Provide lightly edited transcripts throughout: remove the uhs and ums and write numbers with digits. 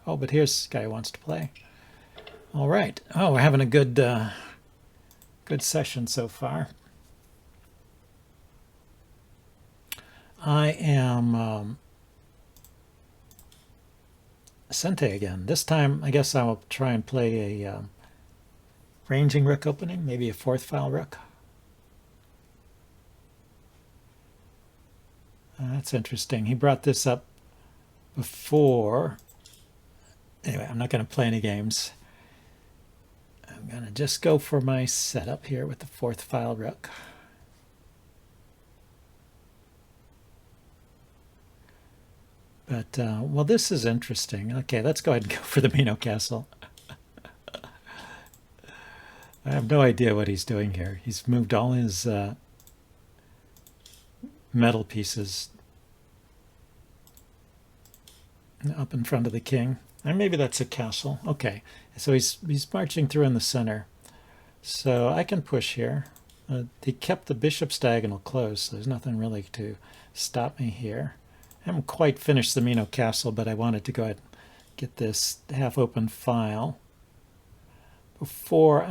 Oh, but here's this guy who wants to play. All right. Oh, we're having a good good session so far. I am Sente again. This time, I guess I'll try and play a ranging rook opening, maybe a fourth file rook. That's interesting. He brought this up before. Anyway, I'm not going to play any games. I'm going to just go for my setup here with the fourth file rook. But, well, this is interesting. Okay, let's go ahead and go for the Mino Castle. I have no idea what he's doing here. He's moved all his metal pieces up in front of the king. And maybe that's a castle. Okay, so he's marching through in the center. So I can push here. He kept the bishop's diagonal closed, so there's nothing really to stop me here. I haven't quite finished the Mino Castle, but I wanted to go ahead and get this half-open file before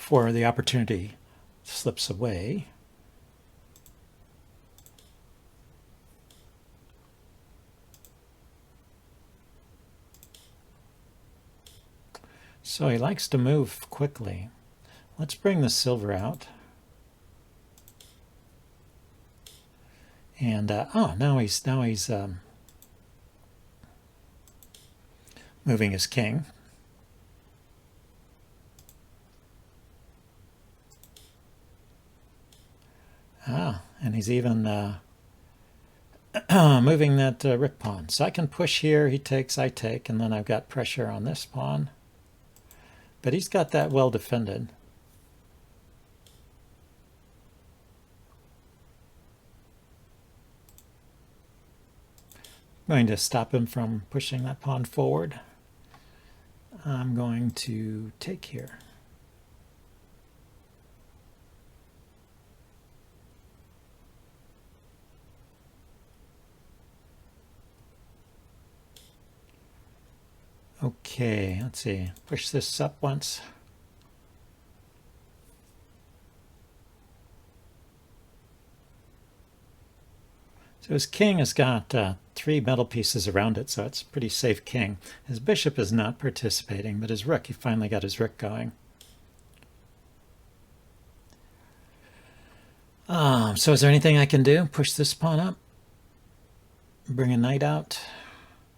the opportunity slips away. So he likes to move quickly. Let's bring the silver out. And now he's moving his king. And he's even moving that rook pawn. So I can push here, he takes, I take, and then I've got pressure on this pawn. But he's got that well defended. I'm going to stop him from pushing that pawn forward. I'm going to take here. Okay, let's see. Push this up once. So his king has got 3 metal pieces around it, so it's a pretty safe king. His bishop is not participating, but his rook, he finally got his rook going. So is there anything I can do? Push this pawn up, bring a knight out,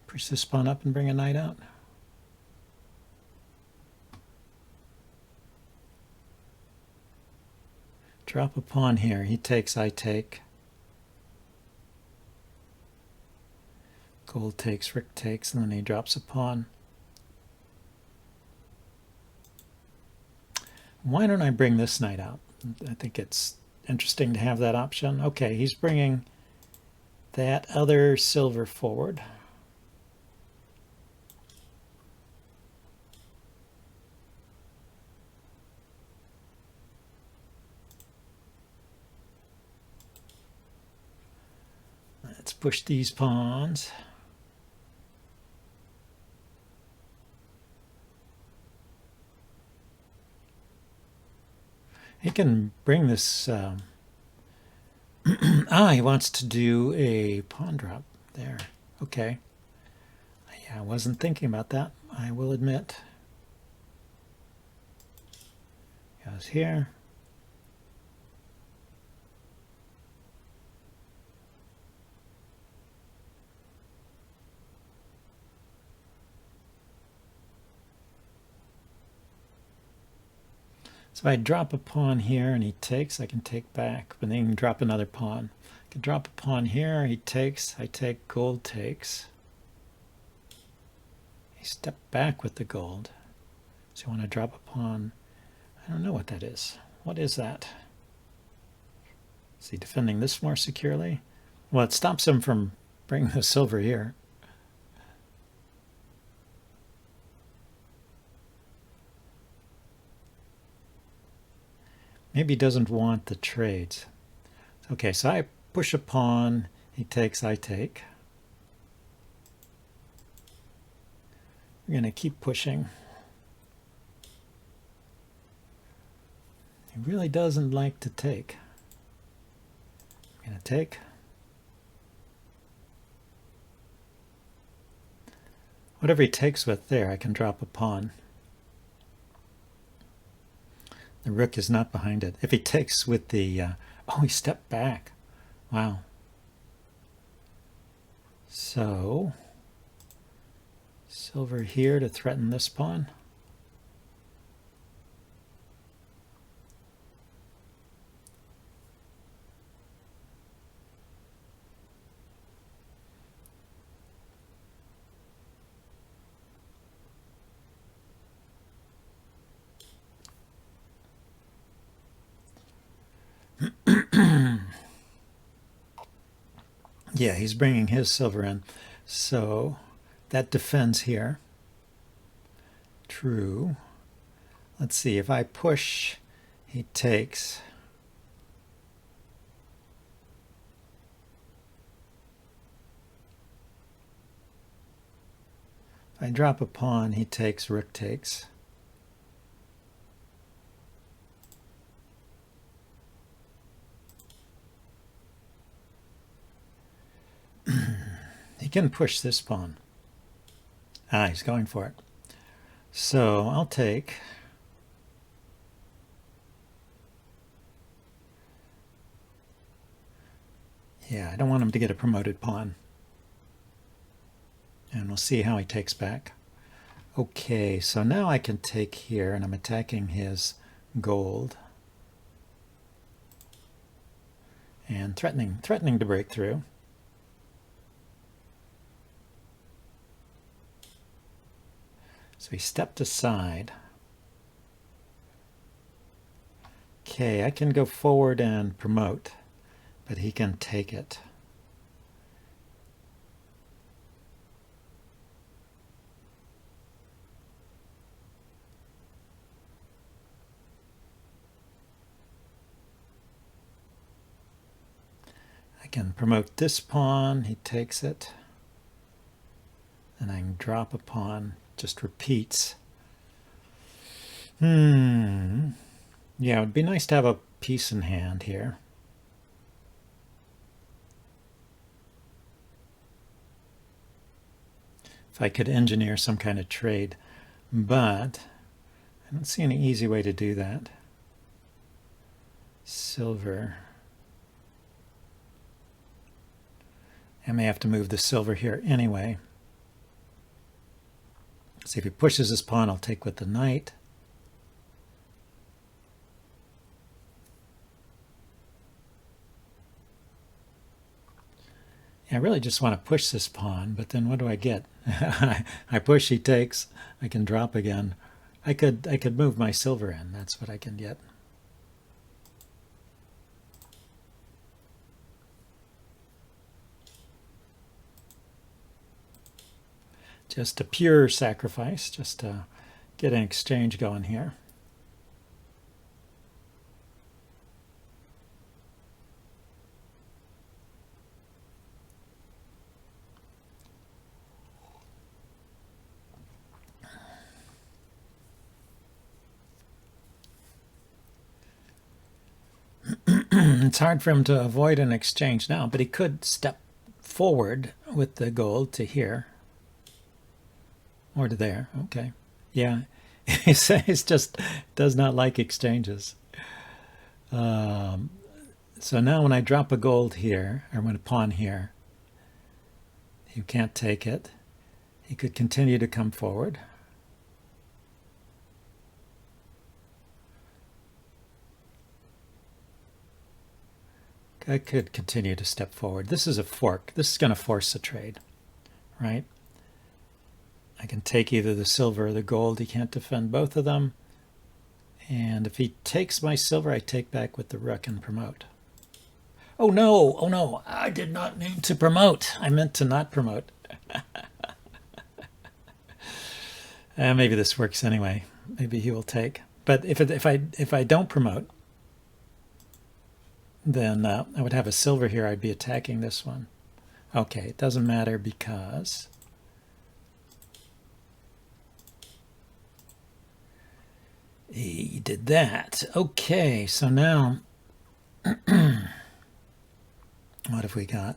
push this pawn up and bring a knight out. Drop a pawn here. He takes, I take. Gold takes, rook takes, and then he drops a pawn. Why don't I bring this knight out? I think it's interesting to have that option. Okay, he's bringing that other silver forward. Let's push these pawns. He can bring this. He wants to do a pawn drop there. Okay. Yeah, I wasn't thinking about that, I will admit. Goes here. So if I drop a pawn here and he takes, I can take back, but then he can drop another pawn. I can drop a pawn here, he takes, I take, gold takes. He stepped back with the gold. So you want to drop a pawn. I don't know what that is. What is that? Is he defending this more securely? Well, it stops him from bringing the silver here. Maybe he doesn't want the trades. Okay, so I push a pawn. He takes, I take. We're going to keep pushing. He really doesn't like to take. I'm going to take. Whatever he takes with there, I can drop a pawn. The rook is not behind it. If he takes with the... oh, he stepped back. Wow. So, silver here to threaten this pawn. Yeah, he's bringing his silver in. So that defends here. True. Let's see, if I push, he takes. If I drop a pawn, he takes, rook takes. He can push this pawn. Ah, he's going for it. So I'll take. Yeah, I don't want him to get a promoted pawn. And we'll see how he takes back. Okay, so now I can take here, and I'm attacking his gold. And threatening to break through. So he stepped aside. Okay, I can go forward and promote, but he can take it. I can promote this pawn, he takes it. And I can drop a pawn, just repeats. Yeah, it would be nice to have a piece in hand here. If I could engineer some kind of trade, but I don't see any easy way to do that. Silver. I may have to move the silver here anyway. See, if he pushes his pawn, I'll take with the knight. I really just want to push this pawn, but then what do I get? I push, he takes. I can drop again. I could move my silver in. That's what I can get. Just a pure sacrifice, just to get an exchange going here. It's hard for him to avoid an exchange now, but he could step forward with the gold to here. Or to there. Okay. Yeah. He just does not like exchanges. So now when I drop a gold here, or when a pawn here, you can't take it. He could continue to come forward. I could continue to step forward. This is a fork. This is going to force a trade, right? I can take either the silver or the gold. He can't defend both of them. And if he takes my silver, I take back with the rook and promote. Oh no, I did not mean to promote. I meant to not promote. Maybe this works anyway. Maybe he will take. But if I don't promote, then I would have a silver here. I'd be attacking this one. Okay, it doesn't matter because he did that. Okay, so now what have we got?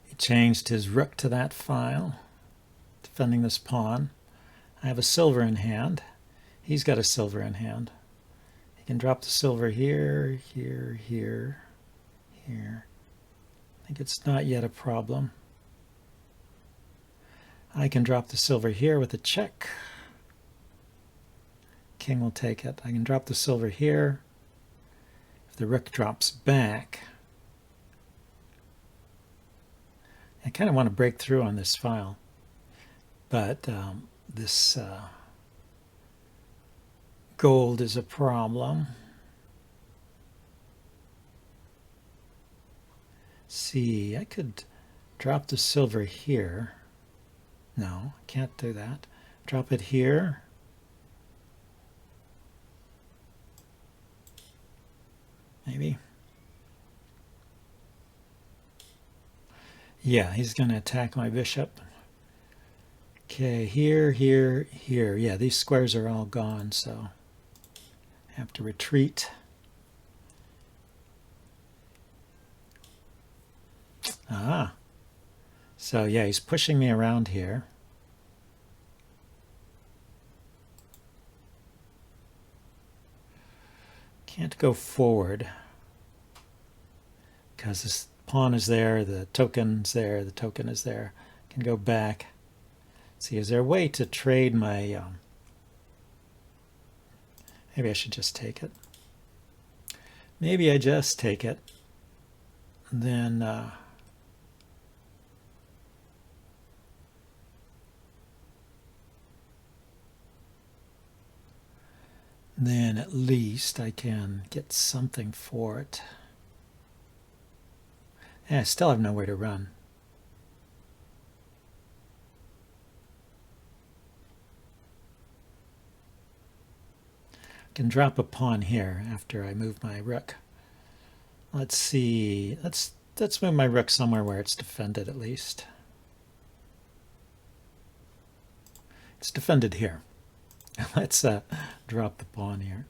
He changed his rook to that file, defending this pawn. I have a silver in hand. He's got a silver in hand. He can drop the silver here, here, here, here. I think it's not yet a problem. I can drop the silver here with a check. King will take it. I can drop the silver here. If the rook drops back, I kind of want to break through on this file, but this gold is a problem. See, I could drop the silver here. No, I can't do that. Drop it here. Maybe. Yeah, he's going to attack my bishop. Okay, here, here, here. Yeah, these squares are all gone, so I have to retreat. Ah. So yeah, he's pushing me around here. Can't go forward because this pawn is there, the token's there, the token is there. Can go back. See, is there a way to trade my... maybe I should just take it. Maybe I just take it. Then... then at least I can get something for it. And I still have nowhere to run. I can drop a pawn here after I move my rook. Let's see. Let's move my rook somewhere where it's defended at least. It's defended here. Let's drop the pawn here.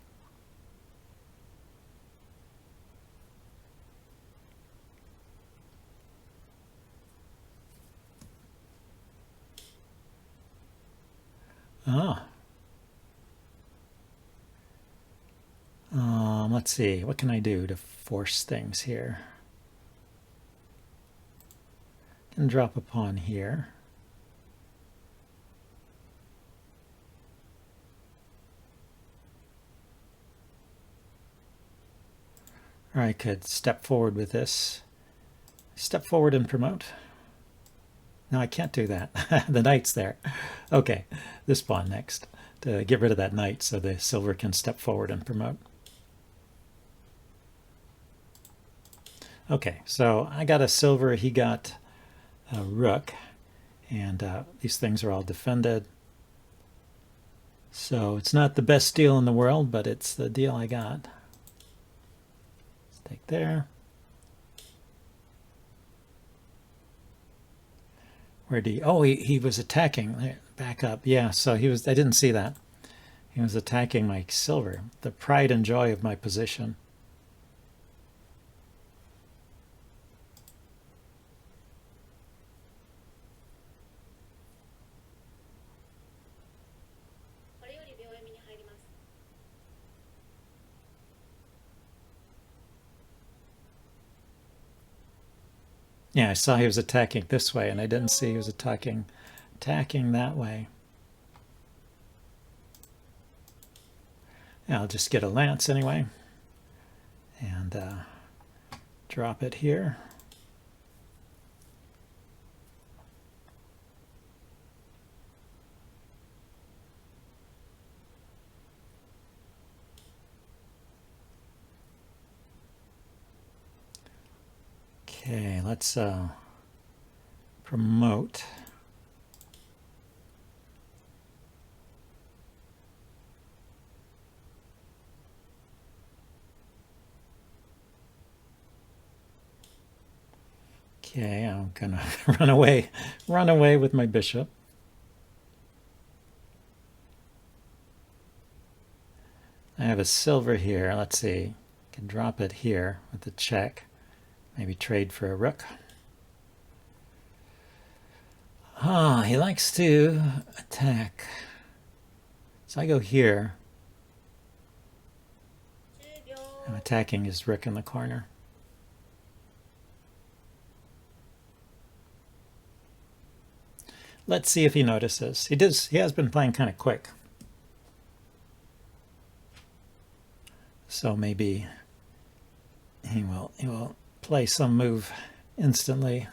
Ah. Let's see. What can I do to force things here? I can drop a pawn here. Or I could step forward with this. Step forward and promote. No, I can't do that. The knight's there. Okay, this pawn next. To get rid of that knight so the silver can step forward and promote. Okay, so I got a silver, he got a rook, and these things are all defended. So it's not the best deal in the world, but it's the deal I got. Take there. Where did he? Oh, he was attacking. Back up. Yeah, so he was. I didn't see that. He was attacking my silver. The pride and joy of my position. Yeah, I saw he was attacking this way, and I didn't see he was attacking that way. Yeah, I'll just get a lance anyway, and drop it here. Okay, let's promote. Okay, I'm gonna run away with my bishop. I have a silver here. Let's see. I can drop it here with the check. Maybe trade for a rook. Ah, he likes to attack. So I go here. I'm attacking his rook in the corner. Let's see if he notices. He has been playing kind of quick. So maybe he will play some move instantly.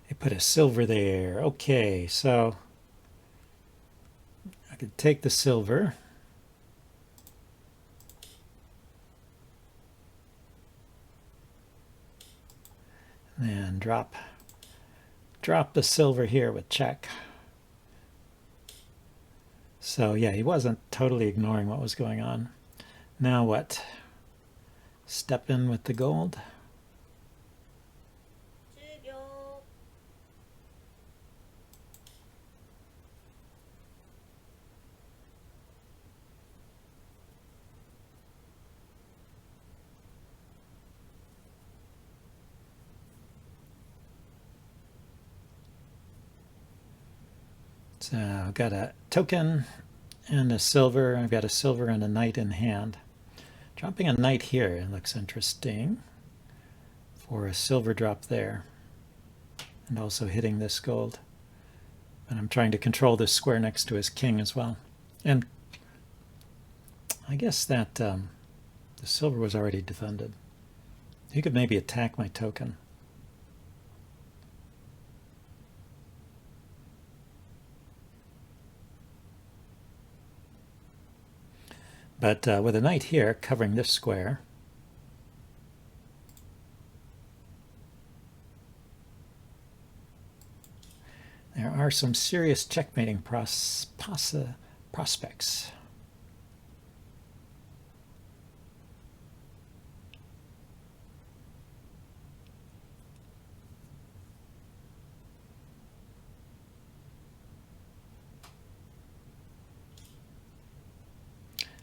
They put a silver there. Okay, so I could take the silver. And drop the silver here with check. So yeah, he wasn't totally ignoring what was going on. Now what? Step in with the gold. So I've got a token and a silver. I've got a silver and a knight in hand. Dropping a knight here looks interesting for a silver drop there. And also hitting this gold. And I'm trying to control this square next to his king as well. And I guess that the silver was already defended. He could maybe attack my token. But with a knight here covering this square, there are some serious checkmating prospects.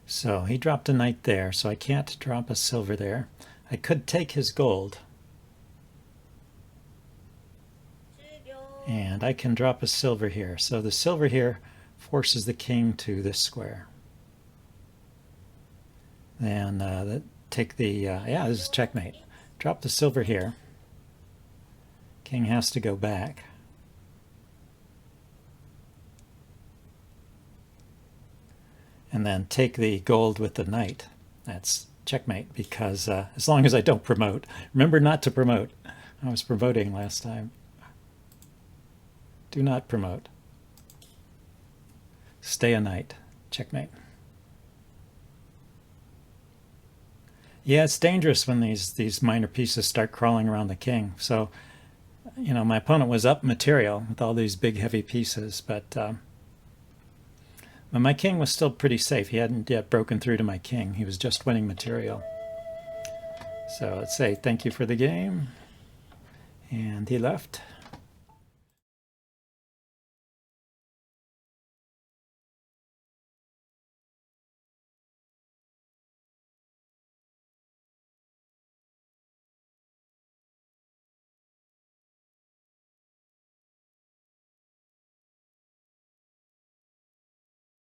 So he dropped a knight there, so I can't drop a silver there. I could take his gold. And I can drop a silver here. So the silver here forces the king to this square. Then take the, yeah, this is checkmate. Drop the silver here. King has to go back. And then take the gold with the knight. That's checkmate, because as long as I don't promote. Remember not to promote. I was promoting last time. Do not promote. Stay a knight. Checkmate. Yeah, it's dangerous when these minor pieces start crawling around the king. So, you know, my opponent was up material with all these big heavy pieces, but my king was still pretty safe. He hadn't yet broken through to my king. He was just winning material. So let's say thank you for the game. And he left.